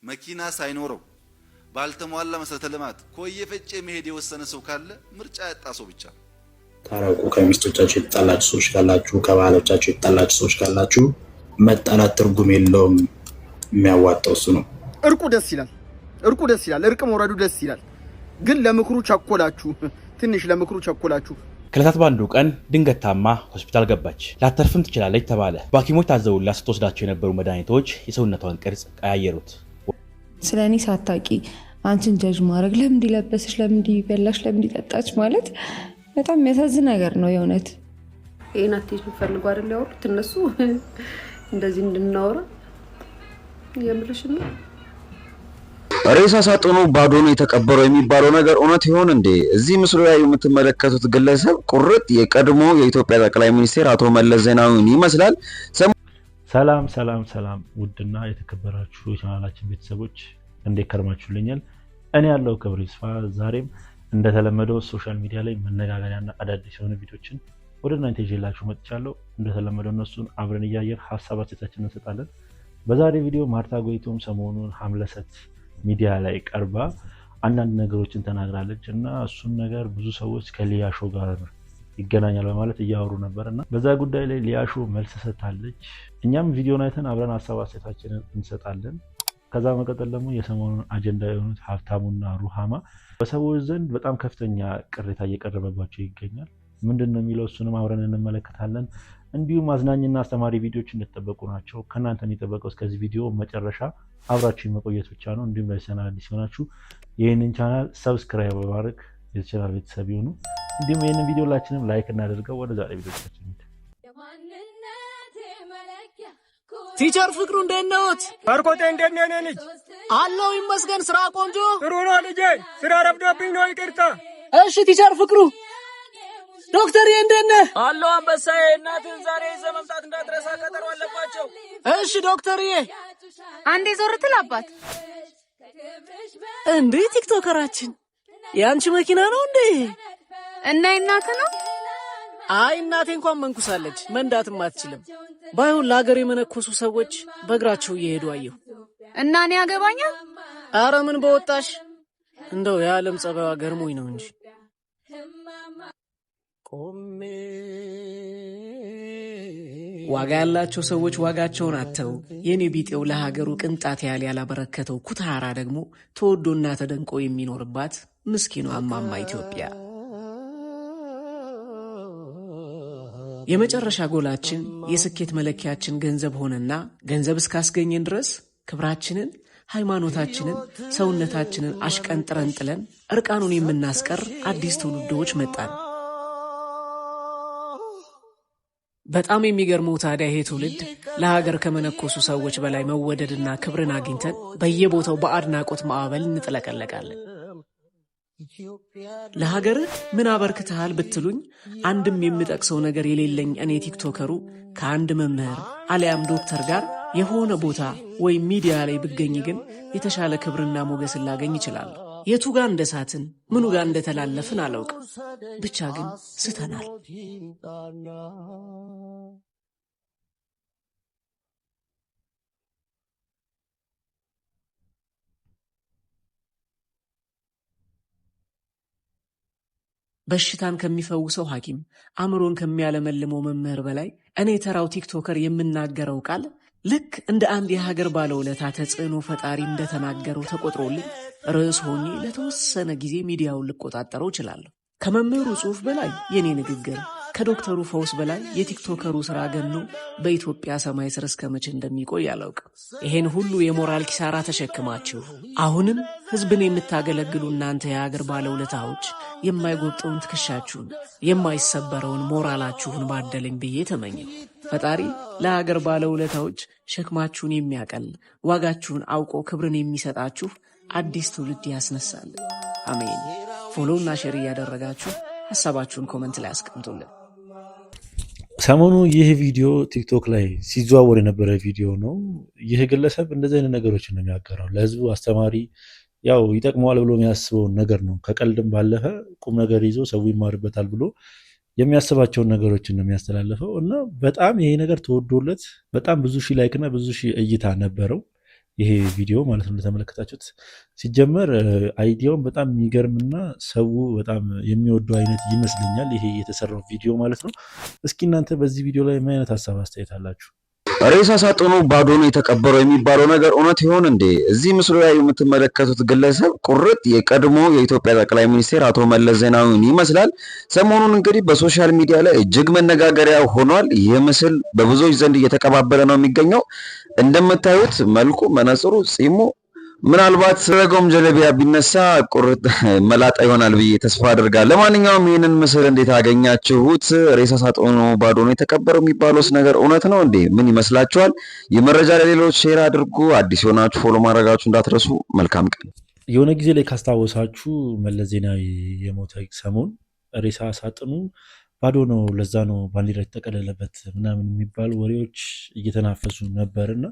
መኪና ሳይኖረው ባልተሟላ መሰረተ ልማት ኮየ ፈጬ መሄድ የወሰነ ሰው ካለ ምርጫ ያጣ ሰው ብቻ። ታረቁ። ከሚስቶቻችሁ የተጣላችሁ ሰዎች ካላችሁ፣ ከባሎቻችሁ የተጣላችሁ ሰዎች ካላችሁ መጣላት ትርጉም የለውም። የሚያዋጣው እሱ ነው። እርቁ ደስ ይላል፣ እርቅ መውረዱ ደስ ይላል። ግን ለምክሩ ቸኮላችሁ፣ ትንሽ ለምክሩ ቸኮላችሁ። ከዕለታት ባንዱ ቀን ድንገት ታማ ሆስፒታል ገባች። ላተርፍም ትችላለች ተባለ። በሐኪሞች ታዘውላት ስትወስዳቸው የነበሩ መድኃኒቶች የሰውነቷን ቅርጽ ቀያየሩት። ስለኔ ሳታቂ አንቺን ጀጅ ማድረግ ለምን ይለበስሽ፣ ለምን ይበላሽ፣ ለምን ይጠጣች ማለት በጣም የሚያሳዝን ነገር ነው የእውነት። ይሄን አትይዙ ፈልጉ አይደል ያወሩት እነሱ እንደዚህ እንድናወራ የምርሽ ነው። ሬሳ ሳጥኑ ባዶ ነው የተቀበረው የሚባለው ነገር እውነት ይሆን እንዴ? እዚህ ምስሉ ላይ የምትመለከቱት ግለሰብ ቁርጥ የቀድሞ የኢትዮጵያ ጠቅላይ ሚኒስትር አቶ መለስ ዜናዊን ይመስላል። ሰላም ሰላም ሰላም! ውድና የተከበራችሁ የቻናላችን ቤተሰቦች እንዴት ከርማችሁልኛል? እኔ ያለው ክብር ይስፋ ዛሬም እንደተለመደው ሶሻል ሚዲያ ላይ መነጋገሪያና አዳዲስ የሆኑ ቪዲዮችን ወደ እናንተ ይዤላችሁ መጥቻለሁ። እንደተለመደው እነሱን አብረን እያየን ሀሳብ አስተያየታችንን እንሰጣለን። በዛሬ ቪዲዮ ማርታ ጎይቶም ሰሞኑን ሐምለሰት ሚዲያ ላይ ቀርባ አንዳንድ ነገሮችን ተናግራለች እና እሱን ነገር ብዙ ሰዎች ከሊያሾ ጋር ይገናኛል በማለት እያወሩ ነበርና በዛ ጉዳይ ላይ ሊያሾ መልስ ሰጥታለች። እኛም ቪዲዮን አይተን አብረን ሀሳብ አስተያየታችንን እንሰጣለን። ከዛ መቀጠል ደግሞ የሰሞኑን አጀንዳ የሆኑት ሀብታሙና ሩሃማ በሰዎች ዘንድ በጣም ከፍተኛ ቅሬታ እየቀረበባቸው ይገኛል። ምንድነው የሚለው እሱንም አብረን እንመለከታለን። እንዲሁም አዝናኝና አስተማሪ ቪዲዮዎች እንደተጠበቁ ናቸው። ከናንተ የሚጠበቀው እስከዚህ ቪዲዮ መጨረሻ አብራችሁ መቆየት ብቻ ነው። እንዲሁም ለዚህ ቻናል አዲስ ሆናችሁ ይህንን ቻናል ሰብስክራይብ በማድረግ የዚህ ቻናል ቤተሰብ ይሁኑ። እንዲሁም ይህንን ቪዲዮ ሁላችንም ላይክ እናደርገው። ወደ ዛሬ ቪዲዮቻችን እንሂድ። ቲቸር ፍቅሩ እንዴት ነዎት? ባርኮቴ እንዴት ነህ? ልጅ አለው ይመስገን። ስራ ቆንጆ ጥሩ ነው ልጄ። ስራ ረፍዶብኝ ነው ይቅርታ። እሺ ቲቸር ፍቅሩ። ዶክተር እንዴት ነህ? አለው አንበሳዬ። እናትህን ዛሬ ይዘህ መምጣት እንዳትረሳ፣ ቀጠሮ አለባቸው። እሺ ዶክተርዬ። አንዴ ዞር ትል አባት። እንዴ ቲክቶከራችን ያንቺ መኪና ነው እንዴ? እና እናት ነው? አይ እናቴ እንኳን መንኩሳለች፣ መንዳትም አትችልም። ባይሆን ለሀገር የመነኮሱ ሰዎች በእግራቸው እየሄዱ አየሁ እና እኔ ያገባኛል። አረ ምን በወጣሽ፣ እንደው የዓለም ጸባይዋ ገርሞኝ ነው እንጂ። ዋጋ ያላቸው ሰዎች ዋጋቸውን አጥተው የኔ ቢጤው ለሀገሩ ቅንጣት ያህል ያላበረከተው ኩታራ ደግሞ ተወዶና ተደንቆ የሚኖርባት ምስኪኗ እማማ ኢትዮጵያ። የመጨረሻ ጎላችን የስኬት መለኪያችን ገንዘብ ሆነና ገንዘብ እስካስገኘን ድረስ ክብራችንን፣ ሃይማኖታችንን፣ ሰውነታችንን አሽቀንጥረን ጥለን እርቃኑን የምናስቀር አዲስ ትውልዶች መጣን። በጣም የሚገርመው ታዲያ ይሄ ትውልድ ለሀገር ከመነኮሱ ሰዎች በላይ መወደድና ክብርን አግኝተን በየቦታው በአድናቆት ማዕበል እንጥለቀለቃለን። ለሀገርህ ምን አበርክተሃል ብትሉኝ አንድም የምጠቅሰው ነገር የሌለኝ እኔ ቲክቶከሩ ከአንድ መምህር አሊያም ዶክተር ጋር የሆነ ቦታ ወይም ሚዲያ ላይ ብገኝ ግን የተሻለ ክብርና ሞገስን ላገኝ ይችላል። የቱ ጋር እንደሳትን ምኑ ጋር እንደተላለፍን አላውቅም፣ ብቻ ግን ስተናል። በሽታን ከሚፈውሰው ሐኪም አእምሮን ከሚያለመልመው መምህር በላይ እኔ ተራው ቲክቶከር የምናገረው ቃል ልክ እንደ አንድ የሀገር ባለውለታ ተጽዕኖ ፈጣሪ እንደተናገረው ተቆጥሮልኝ ርዕስ ሆኜ ለተወሰነ ጊዜ ሚዲያውን ልቆጣጠረው እችላለሁ። ከመምህሩ ጽሑፍ በላይ የኔ ንግግር፣ ከዶክተሩ ፈውስ በላይ የቲክቶከሩ ስራ ገኖ በኢትዮጵያ ሰማይ ስር እስከ መቼ እንደሚቆይ አላውቅም። ይሄን ሁሉ የሞራል ኪሳራ ተሸክማችሁ አሁንም ህዝብን የምታገለግሉ እናንተ የሀገር ባለውለታዎች የማይጎብጠውን ትከሻችሁን የማይሰበረውን ሞራላችሁን ባደለኝ ብዬ ተመኘው። ፈጣሪ ለሀገር ባለውለታዎች ሸክማችሁን የሚያቀል ዋጋችሁን አውቆ ክብርን የሚሰጣችሁ አዲስ ትውልድ ያስነሳል። አሜን። ፎሎውና ሼር እያደረጋችሁ ሐሳባችሁን ኮመንት ላይ አስቀምጡልን። ሰሞኑ ይህ ቪዲዮ ቲክቶክ ላይ ሲዘዋወር የነበረ ቪዲዮ ነው። ይህ ግለሰብ እንደዚህ አይነት ነገሮችን ነው የሚያገራው። ለህዝቡ አስተማሪ ያው ይጠቅመዋል ብሎ የሚያስበውን ነገር ነው። ከቀልድም ባለፈ ቁም ነገር ይዞ ሰው ይማርበታል ብሎ የሚያስባቸውን ነገሮችን ነው የሚያስተላልፈው እና በጣም ይሄ ነገር ተወዶለት በጣም ብዙ ሺህ ላይክና ብዙ ሺህ እይታ ነበረው። ይሄ ቪዲዮ ማለት ነው እንደተመለከታችሁት። ሲጀመር አይዲያውን በጣም የሚገርምና ሰው በጣም የሚወደው አይነት ይመስለኛል ይሄ የተሰራው ቪዲዮ ማለት ነው። እስኪ እናንተ በዚህ ቪዲዮ ላይ ምን አይነት ሀሳብ አስተያየት አላችሁ? ሬሳ ሳጥኑ ባዶ ነው የተቀበረው የሚባለው ነገር እውነት ይሆን እንዴ? እዚህ ምስሉ ላይ የምትመለከቱት ግለሰብ ቁርጥ የቀድሞ የኢትዮጵያ ጠቅላይ ሚኒስቴር አቶ መለስ ዜናዊን ይመስላል። ሰሞኑን እንግዲህ በሶሻል ሚዲያ ላይ እጅግ መነጋገሪያ ሆኗል። ይህ ምስል በብዙዎች ዘንድ እየተቀባበለ ነው የሚገኘው። እንደምታዩት መልኩ፣ መነጽሩ፣ ጺሙ ምናልባት ረገም ጀለቢያ ቢነሳ ቁርጥ መላጣ ይሆናል ብዬ ተስፋ አድርጋለሁ። ለማንኛውም ይህንን ምስል እንዴት አገኛችሁት? ሬሳ ሳጥኑ ባዶ ነው የተቀበረው የሚባለውስ ነገር እውነት ነው እንዴ? ምን ይመስላችኋል? ይህ መረጃ ለሌሎች ሼር አድርጉ። አዲስ የሆናችሁ ፎሎ ማድረጋችሁ እንዳትረሱ። መልካም ቀን። የሆነ ጊዜ ላይ ካስታወሳችሁ መለስ ዜናዊ የሞተ ሰሞን ሬሳ ሳጥኑ ባዶ ነው፣ ለዛ ነው ባንዲራ የተጠቀለለበት ምናምን የሚባሉ ወሬዎች እየተናፈሱ ነበርና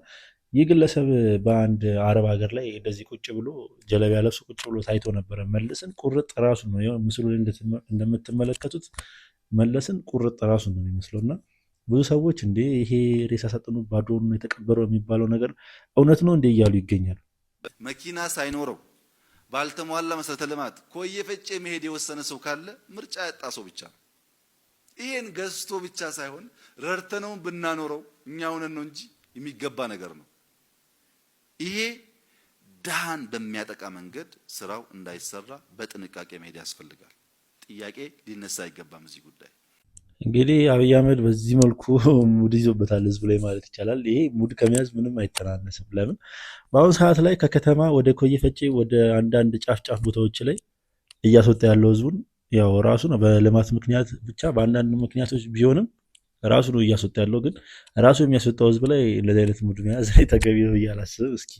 ይህ ግለሰብ በአንድ አረብ ሀገር ላይ እንደዚህ ቁጭ ብሎ ጀለቢያ ለብሶ ቁጭ ብሎ ታይቶ ነበረ። መለስን ቁርጥ ራሱ ነው ምስሉ ላይ እንደምትመለከቱት መለስን ቁርጥ ራሱ ነው የሚመስለው። እና ብዙ ሰዎች እንዴ ይሄ ሬሳ ሳጥኑ ባዶ ነው የተቀበረው የሚባለው ነገር እውነት ነው እንዴ እያሉ ይገኛሉ። መኪና ሳይኖረው ባልተሟላ መሰረተ ልማት ኮየ ፈጬ መሄድ የወሰነ ሰው ካለ ምርጫ ያጣ ሰው ብቻ ነው። ይሄን ገዝቶ ብቻ ሳይሆን ረድተነው ብናኖረው እኛውን ነው እንጂ የሚገባ ነገር ነው። ይሄ ድሃን በሚያጠቃ መንገድ ስራው እንዳይሰራ በጥንቃቄ መሄድ ያስፈልጋል። ጥያቄ ሊነሳ አይገባም። እዚህ ጉዳይ እንግዲህ አብይ አህመድ በዚህ መልኩ ሙድ ይዞበታል ህዝብ ላይ ማለት ይቻላል። ይሄ ሙድ ከመያዝ ምንም አይተናነስም። ለምን በአሁኑ ሰዓት ላይ ከከተማ ወደ ኮየ ፈጬ ወደ አንዳንድ ጫፍ ቦታዎች ላይ እያስወጣ ያለው ህዝቡን ያው ራሱ ነው በልማት ምክንያት ብቻ በአንዳንድ ምክንያቶች ቢሆንም ራሱ ነው እያስወጣ ያለው። ግን ራሱ የሚያስወጣው ህዝብ ላይ እንደዚህ አይነት ሙድ መያዝ ላይ ተገቢ ነው ብዬ አላስብም። እስኪ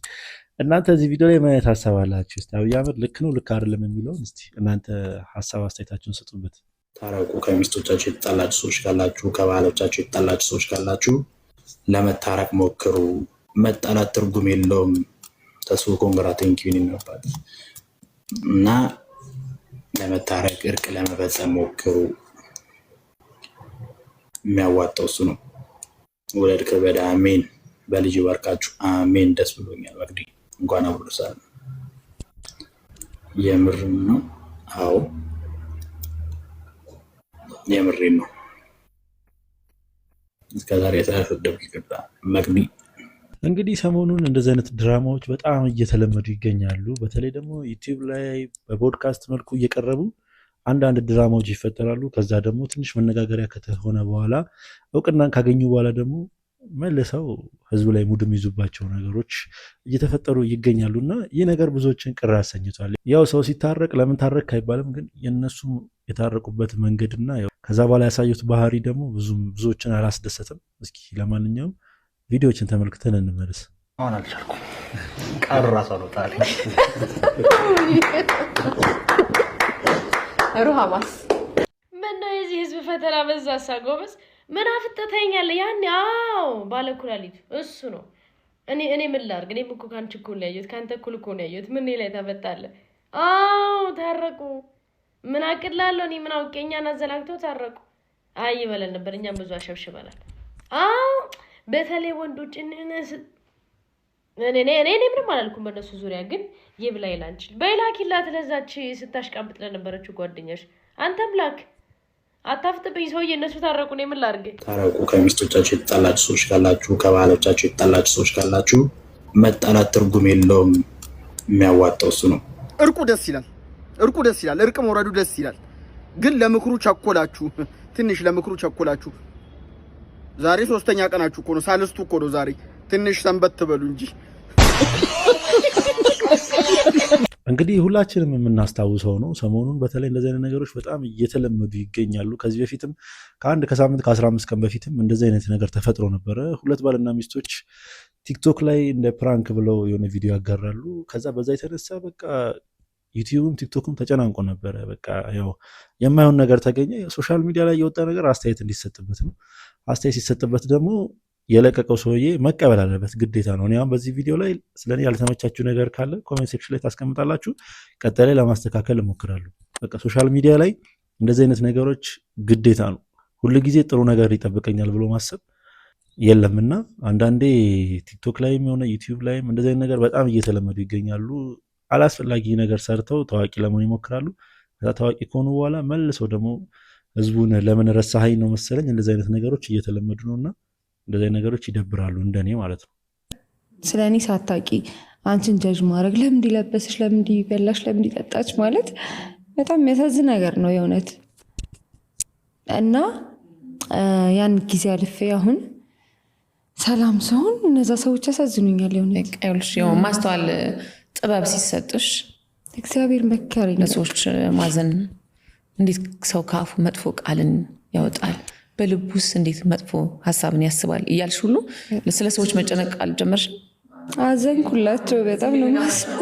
እናንተ እዚህ ቪዲዮ ላይ ምን አይነት ሀሳብ አላችሁ? እስቲ አብይ አህመድ ልክ ነው ልክ አይደለም የሚለውን እስቲ እናንተ ሀሳብ አስተያየታችሁን ስጡበት። ታረቁ። ከሚስቶቻችሁ የተጣላችሁ ሰዎች ካላችሁ፣ ከባሎቻችሁ የተጣላችሁ ሰዎች ካላችሁ ለመታረቅ ሞክሩ። መጣላት ትርጉም የለውም። ተስፎ ኮንግራ ቴንኪዩን ይነባል እና ለመታረቅ እርቅ ለመፈጸም ሞክሩ። የሚያዋጣው እሱ ነው። ወለድ ከበደ አሜን። በልጅ ባርካችሁ አሜን። ደስ ብሎኛል። ወግዲ እንኳን አብሮሳል። የምር ነው። አዎ የምሬ ነው። እስከዛሬ የተደረገው ይቅርታ መግቢ። እንግዲህ ሰሞኑን እንደዚህ አይነት ድራማዎች በጣም እየተለመዱ ይገኛሉ። በተለይ ደግሞ ዩቲዩብ ላይ በፖድካስት መልኩ እየቀረቡ አንዳንድ ድራማዎች ይፈጠራሉ። ከዛ ደግሞ ትንሽ መነጋገሪያ ከተሆነ በኋላ እውቅናን ካገኙ በኋላ ደግሞ መልሰው ህዝቡ ላይ ሙድ የሚይዙባቸው ነገሮች እየተፈጠሩ ይገኛሉ እና ይህ ነገር ብዙዎችን ቅር አሰኝቷል። ያው ሰው ሲታረቅ ለምን ታረቅ አይባልም፣ ግን የነሱ የታረቁበት መንገድና ከዛ በኋላ ያሳዩት ባህሪ ደግሞ ብዙዎችን አላስደሰትም። እስኪ ለማንኛውም ቪዲዮዎችን ተመልክተን እንመለስ። አሁን አልቻልኩም። ቀራሳ ነው ታሪክ ሩሃማስ ምነው የዚህ ህዝብ ፈተና በዛሳ ጎበዝ ምን አፍጥተኛለህ? ያኔ አዎ ባለኩላሊቱ እሱ ነው። እኔ ምን ላድርግ? እኔም እኮ ካንቺ እኩል ነው ያየሁት፣ ካንተ እኩል እኮ ነው ያየሁት። ምን ላይ ተፈጣለህ? አዎ ታረቁ። ምን አቅላለሁ እኔ ምን አውቄ? እኛን አዘናግተው ታረቁ። አይ ይበለን ነበር፣ እኛም ብዙ አሸብሽበናል። አዎ በተለይ ወንዶች እኔ ምንም አላልኩም በእነሱ ዙሪያ፣ ግን ይብላኝ ላንቺ በላኪላት ለዛች ስታሽቃብጥ ለነበረችው ጓደኛሽ አንተም ላክ አታፍጥብኝ። ሰውዬ እነሱ ታረቁ፣ እኔ ምን ላድርግ? ታረቁ። ከሚስቶቻችሁ የተጣላችሁ ሰዎች ካላችሁ፣ ከባሎቻችሁ የተጣላችሁ ሰዎች ካላችሁ መጣላት ትርጉም የለውም። የሚያዋጣው እሱ ነው። እርቁ ደስ ይላል፣ እርቁ ደስ ይላል፣ እርቅ መውረዱ ደስ ይላል። ግን ለምክሩ ቸኮላችሁ፣ ትንሽ ለምክሩ ቸኮላችሁ። ዛሬ 3ኛ ቀናችሁ እኮ ነው፣ ሳልስቱ እኮ ነው ዛሬ። ትንሽ ሰንበት ትበሉ እንጂ። እንግዲህ ሁላችንም የምናስታውሰው ነው። ሰሞኑን በተለይ እንደዚህ አይነት ነገሮች በጣም እየተለመዱ ይገኛሉ። ከዚህ በፊትም ከሳምንት ከ15 ቀን በፊትም እንደዚህ አይነት ነገር ተፈጥሮ ነበረ። ሁለት ባልና ሚስቶች ቲክቶክ ላይ እንደ ፕራንክ ብለው የሆነ ቪዲዮ ያጋራሉ። ከዛ በዛ የተነሳ በቃ ዩቲዩብም ቲክቶክም ተጨናንቆ ነበረ። በቃ ያው የማይሆን ነገር ተገኘ። ሶሻል ሚዲያ ላይ የወጣ ነገር አስተያየት እንዲሰጥበት ነው። አስተያየት ሲሰጥበት ደግሞ የለቀቀው ሰውዬ መቀበል አለበት፣ ግዴታ ነው። እኔ አሁን በዚህ ቪዲዮ ላይ ስለኔ ያልተመቻችሁ ነገር ካለ ኮሜንት ሴክሽን ላይ ታስቀምጣላችሁ። ቀጣይ ላይ ለማስተካከል እሞክራለሁ። በቃ ሶሻል ሚዲያ ላይ እንደዚህ አይነት ነገሮች ግዴታ ነው። ሁሉ ጊዜ ጥሩ ነገር ይጠብቀኛል ብሎ ማሰብ የለምና አንዳንዴ ቲክቶክ ላይም የሆነ ዩቲዩብ ላይም እንደዚህ አይነት ነገር በጣም እየተለመዱ ይገኛሉ። አላስፈላጊ ነገር ሰርተው ታዋቂ ለመሆን ይሞክራሉ። ከዛ ታዋቂ ከሆኑ በኋላ መልሰው ደግሞ ህዝቡን ለምን ረሳኸኝ ነው መሰለኝ እንደዚህ አይነት ነገሮች እየተለመዱ ነውና እንደዚህ አይነት ነገሮች ይደብራሉ እንደኔ ማለት ነው። ስለኔ ሳታቂ አንቺን ጀጅ ማድረግ ለምን እንዲለበስሽ ለምን እንዲበላሽ ለምን እንዲጠጣች ማለት በጣም የሚያሳዝን ነገር ነው የእውነት። እና ያን ጊዜ አልፌ አሁን ሰላም ሰውን እነዛ ሰዎች ያሳዝኑኛል የእውነት። ቀይልሽ ማስተዋል ጥበብ ሲሰጥሽ እግዚአብሔር መካሪ ነው። ለሰዎች ማዘን እንዴት ሰው ካፉ መጥፎ ቃልን ያወጣል በልቡስ እንዴት መጥፎ ሐሳብን ያስባል እያልሽ ሁሉ ስለ ሰዎች መጨነቅ አልጀመርሽም? አዘንኩላቸው። በጣም ነው ማዝነው።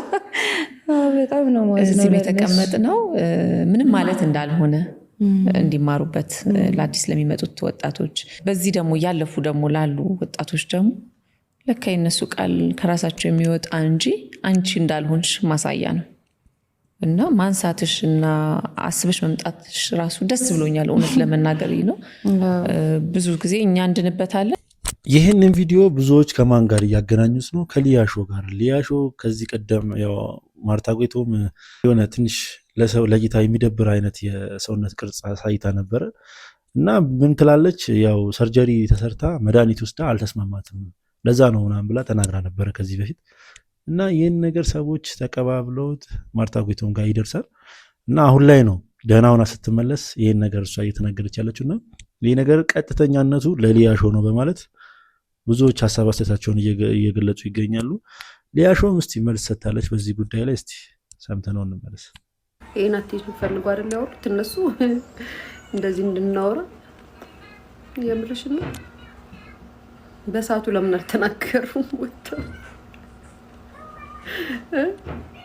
እዚህ የተቀመጥነው ምንም ማለት እንዳልሆነ እንዲማሩበት ለአዲስ ለሚመጡት ወጣቶች፣ በዚህ ደግሞ ያለፉ ደግሞ ላሉ ወጣቶች ደግሞ ለካ የነሱ ቃል ከራሳቸው የሚወጣ እንጂ አንቺ እንዳልሆንሽ ማሳያ ነው። እና ማንሳትሽ እና አስበሽ መምጣትሽ ራሱ ደስ ብሎኛል እውነት ለመናገር ነው። ብዙ ጊዜ እኛ እንድንበታለን። ይህንን ቪዲዮ ብዙዎች ከማን ጋር እያገናኙት ነው? ከሊያሾ ጋር። ሊያሾ ከዚህ ቀደም ያው ማርታ ጎይቶም የሆነ ትንሽ ለሰው ለእይታ የሚደብር አይነት የሰውነት ቅርጽ አሳይታ ነበረ እና ምን ትላለች? ያው ሰርጀሪ ተሰርታ መድኃኒት ወስዳ አልተስማማትም ለዛ ነው ምናምን ብላ ተናግራ ነበረ ከዚህ በፊት። እና ይህን ነገር ሰዎች ተቀባብለውት ማርታ ጎይቶም ጋር ይደርሳል እና አሁን ላይ ነው ደህናውና ስትመለስ ይህን ነገር እሷ እየተናገረች ያለችው እና ይህ ነገር ቀጥተኛነቱ ለሊያሾ ነው በማለት ብዙዎች ሀሳብ አስተያየታቸውን እየገለጹ ይገኛሉ። ሊያሾም እስቲ መልስ ሰጥታለች በዚህ ጉዳይ ላይ። እስቲ ሰምተነው እንመለስ። ይሄን አትይዙ ፈልጉ አይደል ያወሩት እነሱ እንደዚህ እንድናወራ የምርሽ ነው። በሳቱ ለምን አልተናገሩም? ወጣው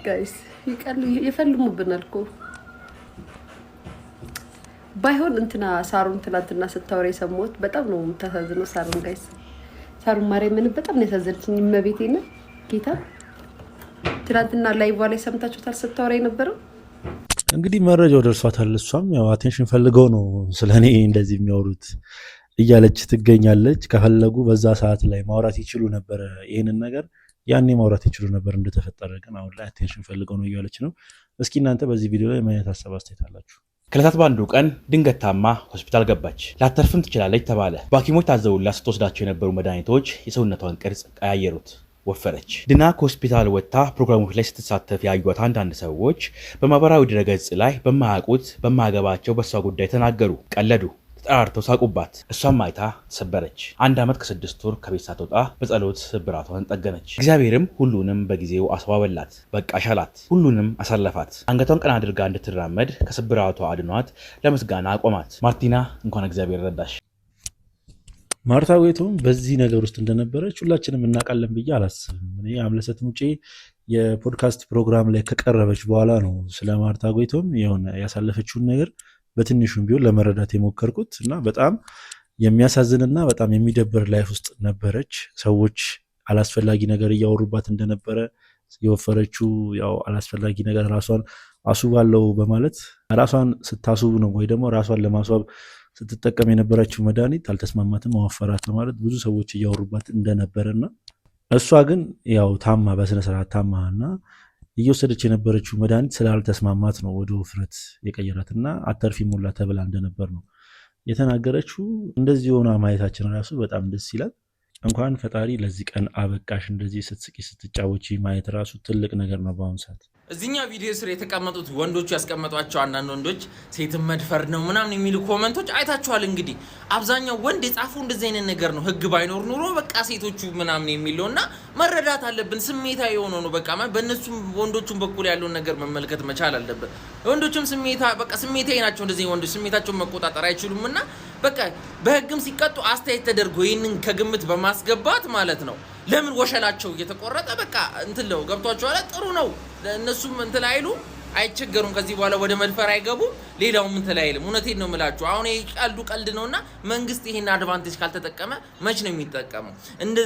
ጋይስ ይፈልሙብናል እኮ ባይሆን እንትና ሳሩን ትላንትና ስታወራ የሰማሁት በጣም ነው የምታሳዝነው። ሳሩን ጋይስ ሳሩን ማርያምን በጣም ነው ያሳዘነችኝ። እመቤቴና ጌታ ትላንትና ላይቭ ላይ ሰምታችሁታል ስታወራ የነበረው። እንግዲህ መረጃው ደርሷታል። እሷም ያው አቴንሽን ፈልገው ነው ስለኔ እንደዚህ የሚያወሩት እያለች ትገኛለች። ከፈለጉ በዛ ሰዓት ላይ ማውራት ይችሉ ነበር ይሄንን ነገር ያኔ ማውራት ይችሉ ነበር እንደተፈጠረ፣ ግን አሁን ላይ አቴንሽን ፈልገው ነው እያለች ነው። እስኪ እናንተ በዚህ ቪዲዮ ላይ ምን አይነት ሀሳብ አስተያየት አላችሁ? ከዕለታት በአንዱ ቀን ድንገት ታማ ሆስፒታል ገባች። ላተርፍም ትችላለች ተባለ። በሐኪሞች ታዘውላት ስትወስዳቸው የነበሩ መድኃኒቶች የሰውነቷን ቅርጽ ቀያየሩት። ወፈረች። ድና ከሆስፒታል ወጥታ ፕሮግራሞች ላይ ስትሳተፍ ያዩት አንዳንድ ሰዎች በማህበራዊ ድረገጽ ላይ በማያውቁት በማያገባቸው በሷ ጉዳይ ተናገሩ፣ ቀለዱ፣ ተጠራርተው ሳቁባት። እሷም አይታ ተሰበረች። 1 ዓመት ከ6 ወር ከቤት ሳትወጣ በጸሎት ስብራቷን ጠገነች። እግዚአብሔርም ሁሉንም በጊዜው አስዋበላት፣ በቃ ሻላት፣ ሁሉንም አሳለፋት። አንገቷን ቀና አድርጋ እንድትራመድ ከስብራቷ አድኗት ለምስጋና አቆማት። ማርቲና እንኳን እግዚአብሔር ረዳሽ። ማርታ ጎይቶም በዚህ ነገር ውስጥ እንደነበረች ሁላችንም እናውቃለን ብዬ አላስብም። እኔ አምለሰት ሙጬ የፖድካስት ፕሮግራም ላይ ከቀረበች በኋላ ነው ስለ ማርታ ጎይቶም የሆነ ያሳለፈችውን ነገር በትንሹም ቢሆን ለመረዳት የሞከርኩት እና በጣም የሚያሳዝንና በጣም የሚደብር ላይፍ ውስጥ ነበረች። ሰዎች አላስፈላጊ ነገር እያወሩባት እንደነበረ የወፈረችው ያው አላስፈላጊ ነገር ራሷን አስውባለሁ በማለት ራሷን ስታስውብ ነው ወይ ደግሞ ራሷን ለማስዋብ ስትጠቀም የነበረችው መድኃኒት አልተስማማትም ማወፈራት በማለት ብዙ ሰዎች እያወሩባት እንደነበረና እሷ ግን ያው ታማ በስነስርዓት ታማ እና እየወሰደች የነበረችው መድኃኒት ስላልተስማማት ነው ወደ ውፍረት የቀየራትና አተርፊ ሙላ ተብላ እንደነበር ነው የተናገረችው። እንደዚህ ሆና ማየታችን ራሱ በጣም ደስ ይላል። እንኳን ፈጣሪ ለዚህ ቀን አበቃሽ። እንደዚህ ስትስቂ ስትጫወቺ ማየት ራሱ ትልቅ ነገር ነው በአሁኑ ሰዓት። እዚህኛው ቪዲዮ ስር የተቀመጡት ወንዶቹ ያስቀመጧቸው አንዳንድ ወንዶች ሴትን መድፈር ነው ምናምን የሚሉ ኮመንቶች አይታችኋል። እንግዲህ አብዛኛው ወንድ የጻፈው እንደዚህ አይነት ነገር ነው። ህግ ባይኖር ኑሮ በቃ ሴቶቹ ምናምን የሚለውና መረዳት አለብን። ስሜታዊ የሆነ ነው በቃ በእነሱም ወንዶቹም በኩል ያለውን ነገር መመልከት መቻል አለብን። ወንዶቹም ስሜታዊ ናቸው። እንደዚህ ወንዶች ስሜታቸውን መቆጣጠር አይችሉምና በቃ በህግም ሲቀጡ አስተያየት ተደርጎ ይህንን ከግምት በማስገባት ማለት ነው ለምን ወሸላቸው እየተቆረጠ በቃ እንትለው ገብቷቸዋል። ጥሩ ነው እነሱም እንትን አይሉ አይቸገሩም። ከዚህ በኋላ ወደ መድፈር አይገቡም። ሌላው ምን ተላይልም። እውነቴን ነው የምላችሁ። አሁን ቀልድ ነውና መንግስት ይሄን አድቫንቴጅ ካልተጠቀመ መች ነው የሚጠቀመው?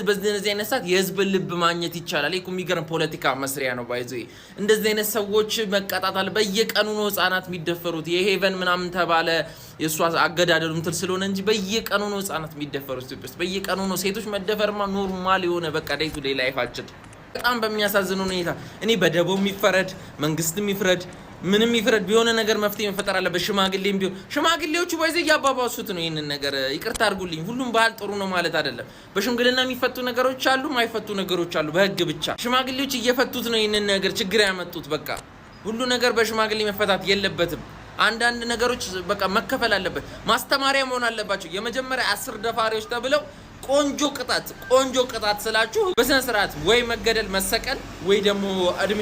በዚህ አይነት ሰዓት የህዝብን ልብ ማግኘት ይቻላል። ይሄ የሚገርም ፖለቲካ መስሪያ ነው። ባይዞ እንደዚህ አይነት ሰዎች መቀጣጣል። በየቀኑ ነው ህጻናት የሚደፈሩት። የሄቨን ምናምን ተባለ የእሷ አገዳደሉ ምትል ስለሆነ እንጂ በየቀኑ ነው ህጻናት የሚደፈሩት ኢትዮጵያ ውስጥ። በየቀኑ ነው ሴቶች መደፈርማ ኖርማል የሆነ በቃ ዴይ ቱ ዴይ ላይፋችን። በጣም በሚያሳዝን ሁኔታ እኔ በደቦ የሚፈረድ መንግስት የሚፍረድ ምንም ይፍረድ ቢሆነ ነገር መፍትሄ መፈጠር አለበት። ሽማግሌም ቢሆን ሽማግሌዎቹ ባይዘ እያባባሱት ነው ይሄንን ነገር። ይቅርታ አድርጉልኝ፣ ሁሉም ባህል ጥሩ ነው ማለት አይደለም። በሽምግልና የሚፈቱ ነገሮች አሉ፣ ማይፈቱ ነገሮች አሉ። በህግ ብቻ ሽማግሌዎች እየፈቱት ነው ይሄንን ነገር ችግር ያመጡት። በቃ ሁሉ ነገር በሽማግሌ መፈታት የለበትም። አንዳንድ ነገሮች በቃ መከፈል አለበት። ማስተማሪያ መሆን አለባቸው። የመጀመሪያ 10 ደፋሪዎች ተብለው ቆንጆ ቅጣት ስላችሁ በስነ ስርዓት ወይ መገደል መሰቀል ወይ ደግሞ እድሜ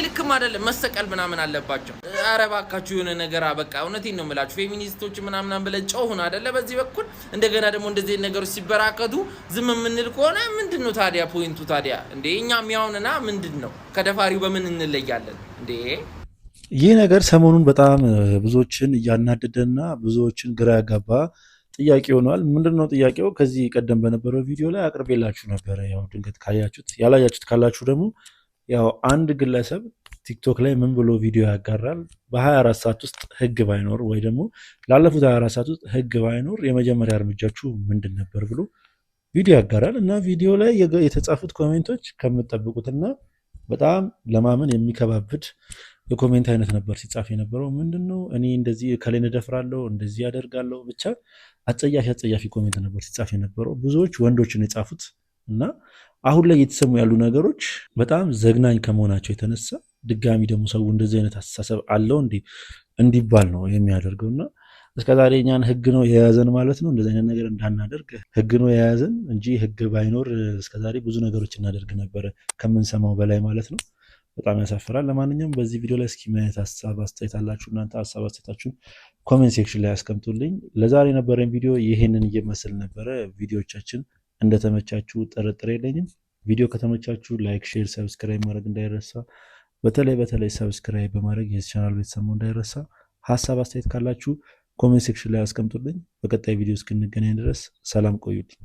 ልክም አይደለም መሰቀል ምናምን አለባቸው። ኧረ እባካችሁ የሆነ ነገር በቃ እውነቴን ነው የምላችሁ። ፌሚኒስቶች ምናምን ብለን ጮሁን አይደለ? በዚህ በኩል እንደገና ደግሞ እንደዚህ ነገሮች ሲበራከቱ ዝም የምንል ከሆነ ምንድነው ታዲያ ፖይንቱ? ታዲያ እንዴ እኛ የሚያውንና ምንድነው ከደፋሪው በምን እንለያለን እንዴ? ይህ ነገር ሰሞኑን በጣም ብዙዎችን እያናደደና ብዙዎችን ግራ ያጋባ ጥያቄ ሆኗል። ምንድነው ጥያቄው? ከዚህ ቀደም በነበረው ቪዲዮ ላይ አቅርቤላችሁ ነበረ። ያው ድንገት ካያችሁት፣ ያላያችሁት ካላችሁ ደግሞ ያው አንድ ግለሰብ ቲክቶክ ላይ ምን ብሎ ቪዲዮ ያጋራል? በ24 ሰዓት ውስጥ ህግ ባይኖር ወይ ደግሞ ላለፉት 24 ሰዓት ውስጥ ህግ ባይኖር የመጀመሪያ እርምጃችሁ ምንድን ነበር ብሎ ቪዲዮ ያጋራል። እና ቪዲዮ ላይ የተጻፉት ኮሜንቶች ከምትጠብቁትና በጣም ለማመን የሚከባብድ የኮሜንት አይነት ነበር ሲጻፍ የነበረው። ምንድነው እኔ እንደዚህ ከሌን እደፍራለሁ እንደዚህ ያደርጋለሁ፣ ብቻ አጸያፊ ኮሜንት ነበር ሲጻፍ የነበረው። ብዙዎች ወንዶችን የጻፉት እና አሁን ላይ እየተሰሙ ያሉ ነገሮች በጣም ዘግናኝ ከመሆናቸው የተነሳ ድጋሚ ደግሞ ሰው እንደዚህ አይነት አስተሳሰብ አለው እንዲባል ነው የሚያደርገው። እና እስከዛሬ እኛን ህግ ነው የያዘን ማለት ነው። እንደዚህ አይነት ነገር እንዳናደርግ ህግ ነው የያዘን እንጂ ህግ ባይኖር እስከዛሬ ብዙ ነገሮች እናደርግ ነበረ ከምንሰማው በላይ ማለት ነው። በጣም ያሳፍራል። ለማንኛውም በዚህ ቪዲዮ ላይ እስኪ ምን አይነት ሀሳብ አስተያየት አላችሁ? እናንተ ሀሳብ አስተያየታችሁን ኮሜንት ሴክሽን ላይ ያስቀምጡልኝ። ለዛሬ የነበረን ቪዲዮ ይሄንን እየመስል ነበረ። ቪዲዮዎቻችን እንደተመቻችሁ ጥርጥር የለኝም። ቪዲዮ ከተመቻችሁ ላይክ፣ ሼር፣ ሰብስክራይብ ማድረግ እንዳይረሳ። በተለይ ሰብስክራይብ በማድረግ የዚህ ቻናል ቤተሰብ እንዳይረሳ። ሀሳብ አስተያየት ካላችሁ ኮሜንት ሴክሽን ላይ ያስቀምጡልኝ። በቀጣይ ቪዲዮ እስክንገናኝ ድረስ ሰላም ቆዩልኝ።